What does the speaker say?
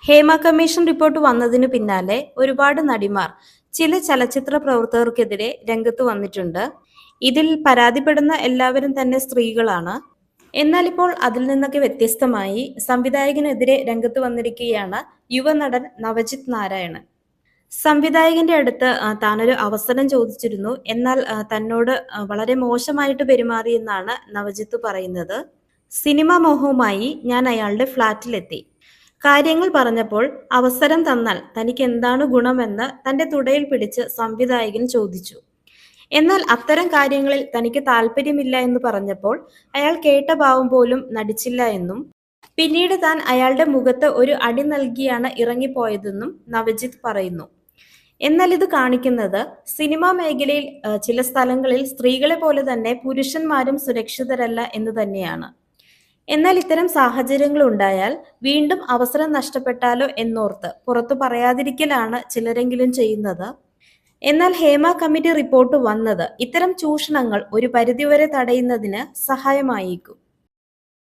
Hema commission report വന്നതിനു പിന്നാലെ ഒരുപാട് നടിമാർ ചില ചലച്ചിത്ര പ്രവർത്തകർക്കെതിരെ രംഗത്ത് വന്നിട്ടുണ്ട്. ഇതിൽ പരാതിപ്പെടുന്ന എല്ലാവരും തന്നെ സ്ത്രീകളാണ്. എന്നാൽ ഇപ്പോൾ അതിൽ നിന്നൊക്കെ വ്യത്യസ്തമായി സംവിധായകനെതിരെ രംഗത്ത് വന്നിരിക്കുകയാണ് യുവനടൻ നവജിത് നാരായണൻ. സംവിധായകന്റെ അടുത്ത് താനൊരു അവസരം ചോദിച്ചിരുന്നു. എന്നാൽ തന്നോട് വളരെ മോശമായിട്ട് പെരുമാറിയെന്നാണ് നവജിത്ത് പറയുന്നത്. സിനിമാ മോഹവുമായി ഞാൻ അയാളുടെ ഫ്ളാറ്റിലെത്തി. കാര്യങ്ങൾ പറഞ്ഞപ്പോൾ അവസരം തന്നാൽ തനിക്ക് എന്താണ് ഗുണമെന്ന് തന്റെ തുടയിൽ പിടിച്ച് സംവിധായകൻ ചോദിച്ചു. എന്നാൽ അത്തരം കാര്യങ്ങളിൽ തനിക്ക് താല്പര്യമില്ല എന്ന് പറഞ്ഞപ്പോൾ അയാൾ കേട്ട ഭാവം പോലും നടിച്ചില്ല എന്നും പിന്നീട് താൻ അയാളുടെ മുഖത്ത് ഒരു അടി നൽകിയാണ് ഇറങ്ങിപ്പോയതെന്നും നവജിത്ത് പറയുന്നു. എന്നാൽ ഇത് കാണിക്കുന്നത് സിനിമാ മേഖലയിൽ ചില സ്ഥലങ്ങളിൽ സ്ത്രീകളെ പോലെ തന്നെ പുരുഷന്മാരും സുരക്ഷിതരല്ല എന്ന് തന്നെയാണ്. എന്നാൽ ഇത്തരം സാഹചര്യങ്ങൾ ഉണ്ടായാൽ വീണ്ടും അവസരം നഷ്ടപ്പെട്ടാലോ എന്നോർത്ത് പുറത്തു പറയാതിരിക്കലാണ് ചിലരെങ്കിലും ചെയ്യുന്നത്. എന്നാൽ ഹേമ കമ്മിറ്റി റിപ്പോർട്ട് വന്നത് ഇത്തരം ചൂഷണങ്ങൾ ഒരു പരിധിവരെ തടയുന്നതിന് സഹായമായേക്കും.